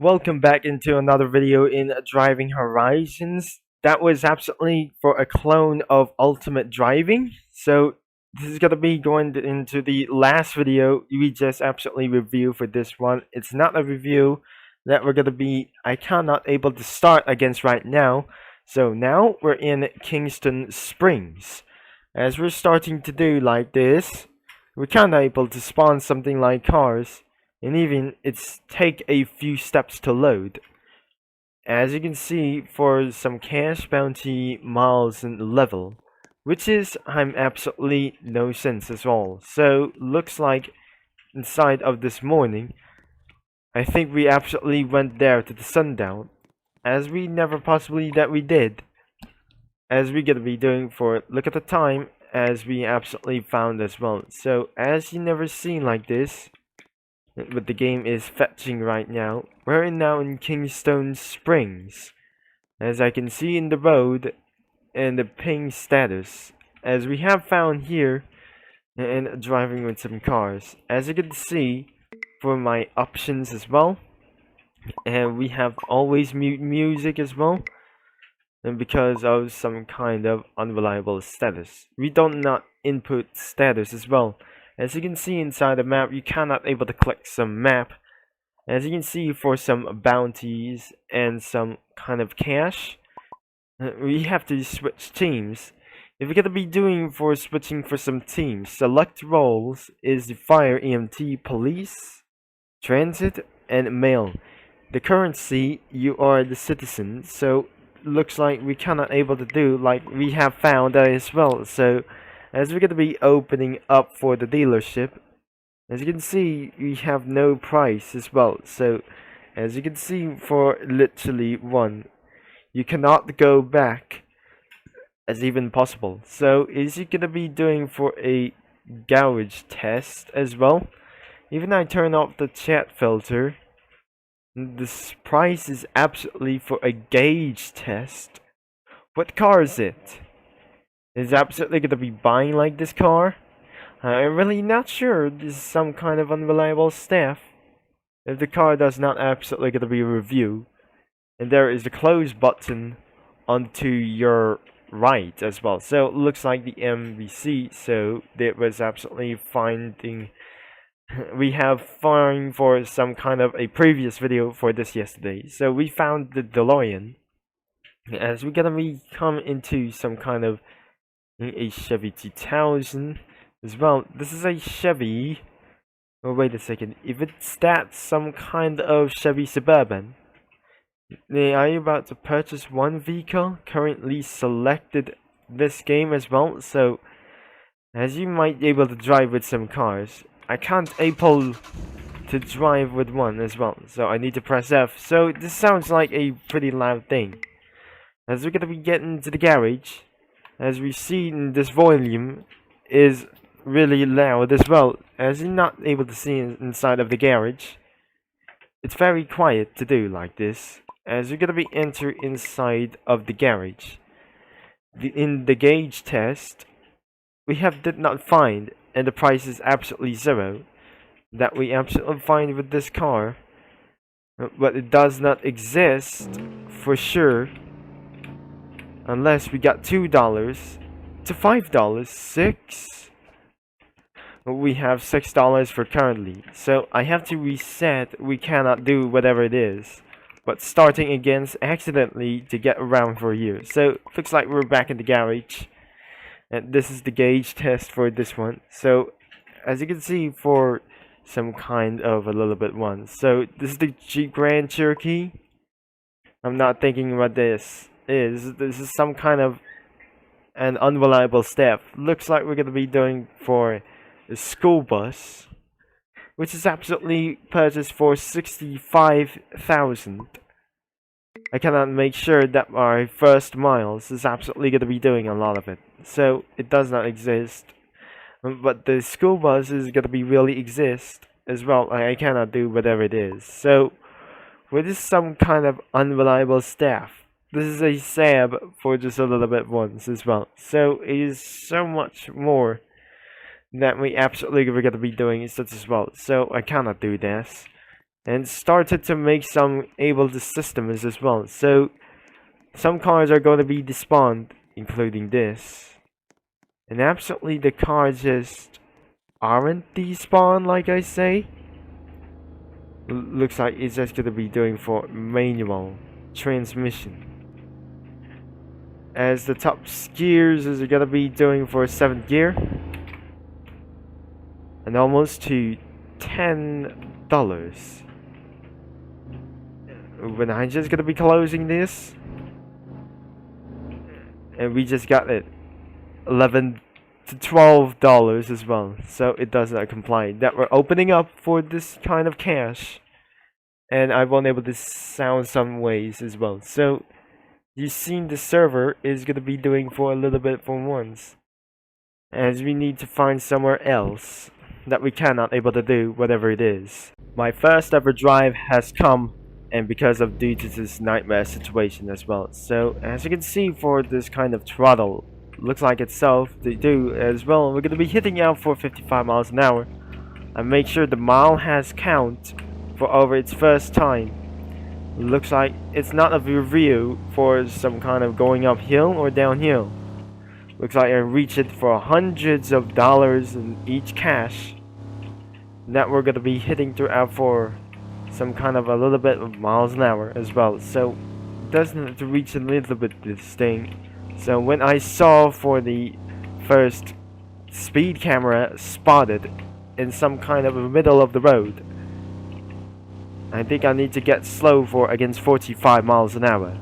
Welcome back into another video in Driving Horizons. That was absolutely for a clone of Ultimate Driving. So this is gonna be going into the last video we just absolutely review for this one. It's not a review that I cannot able to start against right now. So now we're in Kingston Springs. As we're starting to do like this, we're kinda able to spawn something like cars and even it's take a few steps to load. As you can see, for some cash bounty miles and level, which is I'm absolutely no sense at all. So looks like inside of this morning, I think we absolutely went there to the sundown, as we never possibly that we did. As we gonna be doing for look at the time, as we absolutely found as well. So as you never seen like this. But the game is fetching right now. We're now in Kingston Springs, as I can see in the road and the ping status, as we have found here and driving with some cars. As you can see for my options as well, and we have always mute music as well, and because of some kind of unreliable status, we don't not input status as well. As you can see inside the map, you cannot able to click some map. As you can see for some bounties and some kind of cash, we have to switch teams. If we're gonna be doing for switching for some teams, select roles is the fire, EMT, police, transit, and mail. The currency, you are the citizen, so looks like we cannot able to do like we have found as well. So as we're going to be opening up for the dealership, as you can see, we have no price as well. So as you can see, for literally one, you cannot go back as even possible. So is you going to be doing for a garage test as well? Even I turn off the chat filter, this price is absolutely for a gauge test. What car is it? Is absolutely gonna be buying like this car? I'm really not sure. This is some kind of unreliable stuff. If the car does not absolutely gonna be reviewed, and there is the close button onto your right as well. So it looks like the MVC. So it was absolutely finding. We have found for some kind of a previous video for this yesterday. So we found the DeLorean. As we're gonna be come into some kind of a Chevy 2000 as well. This is a Chevy. Oh, wait a second. If it's that some kind of Chevy Suburban, are you about to purchase one vehicle? Currently selected this game as well. So, as you might be able to drive with some cars, I can't able to drive with one as well. So I need to press F. So this sounds like a pretty loud thing. As we're gonna be getting to the garage, as we see in this volume is really loud as well. As you're not able to see inside of the garage, it's very quiet to do like this. As you're gonna be enter inside of the garage, in the gauge test, we did not find, and the price is absolutely zero, that we absolutely find with this car, but it does not exist for sure. Unless we got $2 to $5, $6. We have $6 for currently. So I have to reset. We cannot do whatever it is. But starting against accidentally to get around for you. So looks like we're back in the garage. And this is the gauge test for this one. So as you can see for some kind of a little bit one. So this is the Jeep Grand Cherokee. I'm not thinking about this. This is some kind of an unreliable step. Looks like we're gonna be doing for a school bus, which is absolutely purchased for 65,000. I cannot make sure that my first miles is absolutely gonna be doing a lot of it, so it does not exist. But the school bus is gonna be really exist as well. I cannot do whatever it is. So with this some kind of unreliable staff. This is a sab for just a little bit once as well. So it is so much more that we absolutely are going to be doing such as well. So I cannot do this. and started to make some able to systems as well. So some cars are going to be despawned, including this. And absolutely the cars just aren't despawned, like I say. Looks like it's just going to be doing for manual transmission. As the top gears is going to be doing for 7th gear. And almost to $10. When I'm just going to be closing this. And we just got it. $11 to $12 as well, so it does not comply. That we're opening up for this kind of cash, and I won't able to sound some ways as well. So you've seen the server is gonna be doing for a little bit for once, as we need to find somewhere else that we cannot able to do whatever it is. My first ever drive has come, and because of due to this nightmare situation as well. So as you can see, for this kind of throttle, looks like itself to do as well, we're going to be hitting out for 55 miles an hour, and make sure the mile has count for over its first time. Looks like it's not a review for some kind of going uphill or downhill. Looks like I reached it for hundreds of dollars in each cash that we're going to be hitting throughout for some kind of a little bit of miles an hour as well. So it doesn't have to reach a little bit this thing. So when I saw for the first speed camera spotted in some kind of a middle of the road, I think I need to get slow for against 45 miles an hour.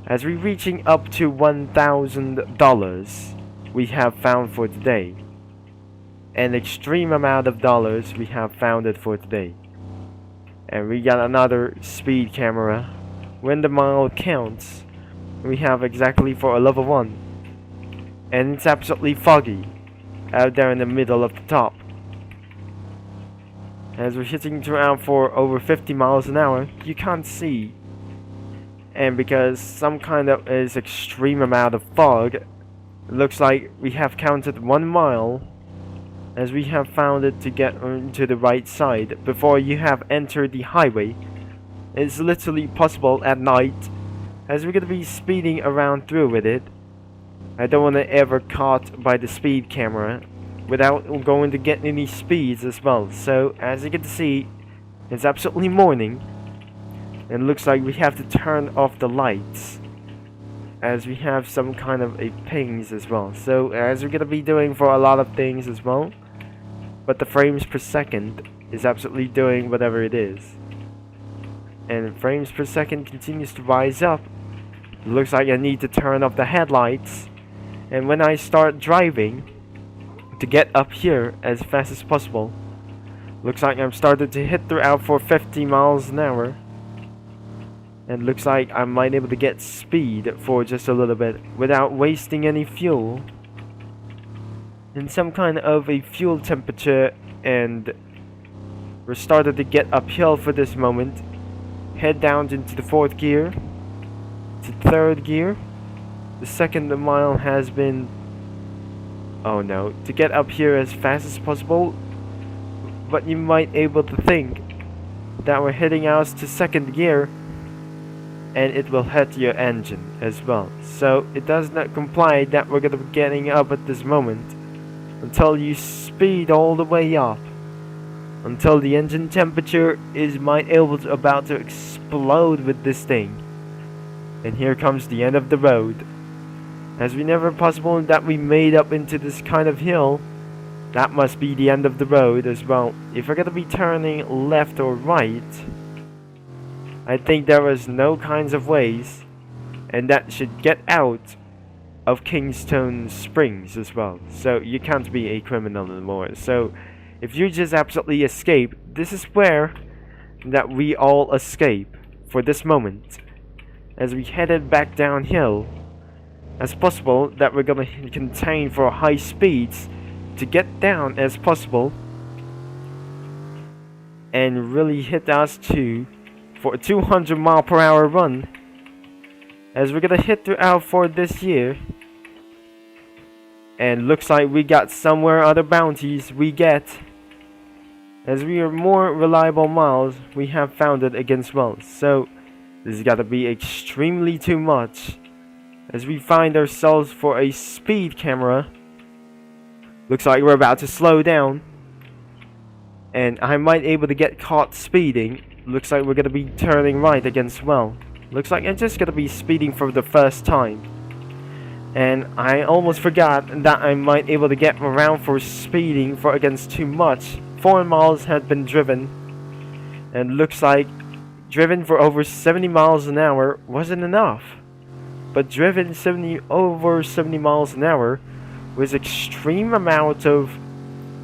As we're reaching up to $1,000 we have found for today. An extreme amount of dollars we have found it for today. And we got another speed camera. When the mile counts, we have exactly for a level 1. And it's absolutely foggy out there in the middle of the top. As we're hitting around for over 50 miles an hour, you can't see. And because some kind of is extreme amount of fog, it looks like we have counted 1 mile as we have found it to get to the right side before you have entered the highway. It's literally possible at night, as we're going to be speeding around through with it. I don't want to ever caught by the speed camera without going to get any speeds as well. So as you can see, it's absolutely morning, and looks like we have to turn off the lights as we have some kind of a pings as well. So as we're going to be doing for a lot of things as well, but the frames per second is absolutely doing whatever it is. And frames per second continues to rise up. It looks like I need to turn off the headlights. And when I start driving to get up here as fast as possible, looks like I'm starting to hit throughout for 50 miles an hour. And looks like I might be able to get speed for just a little bit without wasting any fuel. In some kind of a fuel temperature, and we're starting to get uphill for this moment. Head down into the 4th gear, to 3rd gear. The 2nd mile has been, oh no, to get up here as fast as possible. But you might able to think that we're heading out to 2nd gear, and it will hit your engine as well. So it does not comply that we're gonna be getting up at this moment until you speed all the way up, until the engine temperature is about to explode with this thing. And here comes the end of the road. As we never possible that we made up into this kind of hill, that must be the end of the road as well. If we're gonna be turning left or right, I think there was no kinds of ways, and that should get out of Kingston Springs as well. So you can't be a criminal anymore. So if you just absolutely escape, this is where that we all escape for this moment. As we headed back downhill as possible, that we're gonna contain for high speeds to get down as possible and really hit us for a 200 mile per hour run, as we're gonna hit throughout for this year. And looks like we got somewhere other bounties we get, As we are more reliable miles, we have found it against wells. So this has got to be extremely too much. As we find ourselves for a speed camera. Looks like we're about to slow down. And I might able to get caught speeding. Looks like we're going to be turning right against well. Looks like I'm just going to be speeding for the first time. And I almost forgot that I might able to get around for speeding for against too much. 4 miles had been driven. And looks like driven for over 70 miles an hour wasn't enough. But driven over 70 miles an hour with extreme amount of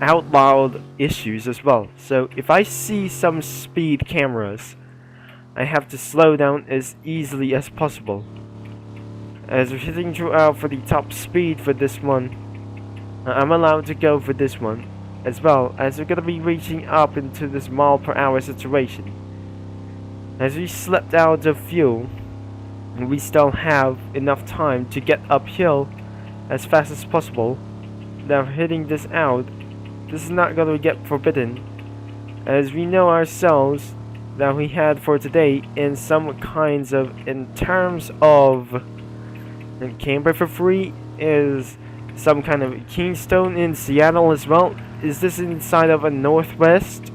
out loud issues as well. So if I see some speed cameras, I have to slow down as easily as possible. As we're hitting throughout for the top speed for this one, I'm allowed to go for this one, as well as we're going to be reaching up into this mile per hour situation. As we slipped out of fuel, we still have enough time to get uphill as fast as possible. Now hitting this out, this is not going to get forbidden, as we know ourselves that we had for today in some kinds of, in terms of Canberra for free is some kind of Kingston in Seattle as well. Is this inside of a northwest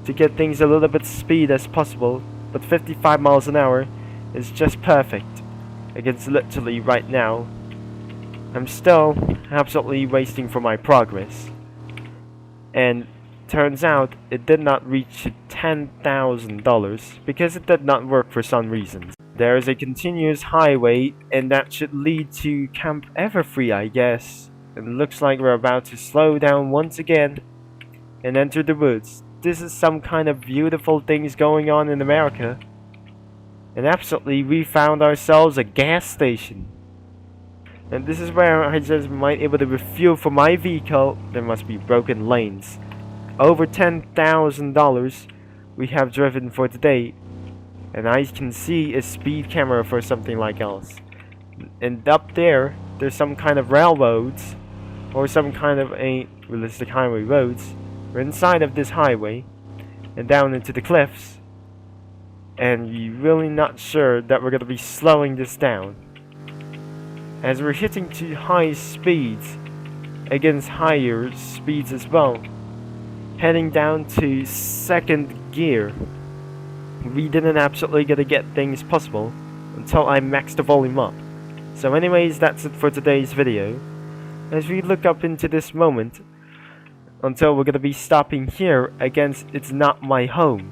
to get things a little bit speed as possible, but 55 miles an hour is just perfect against literally right now. I'm still absolutely wasting for my progress, and turns out it did not reach $10,000 because it did not work for some reasons. There is a continuous highway, and that should lead to Camp Everfree, I guess. It looks like we're about to slow down once again and enter the woods. This is some kind of beautiful things going on in America. And absolutely, we found ourselves a gas station. And this is where I just might able to refuel for my vehicle. There must be broken lanes. Over $10,000 we have driven for today. And I can see a speed camera for something like else. And up there, there's some kind of railroads, or some kind of a realistic highway roads. We're inside of this highway, and down into the cliffs. And we're really not sure that we're going to be slowing this down, as we're hitting to high speeds against higher speeds as well. Heading down to second gear. We didn't absolutely get to get things possible until I maxed the volume up. So anyways, that's it for today's video. As we look up into this moment, until we're going to be stopping here against It's Not My Home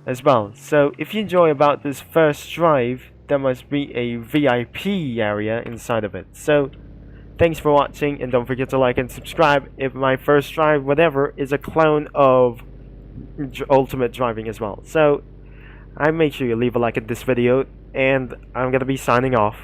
as well. So if you enjoy about this first drive, there must be a VIP area inside of it. So thanks for watching, and don't forget to like and subscribe if my first drive, whatever, is a clone of Ultimate Driving as well. So I make sure you leave a like at this video, and I'm gonna be signing off.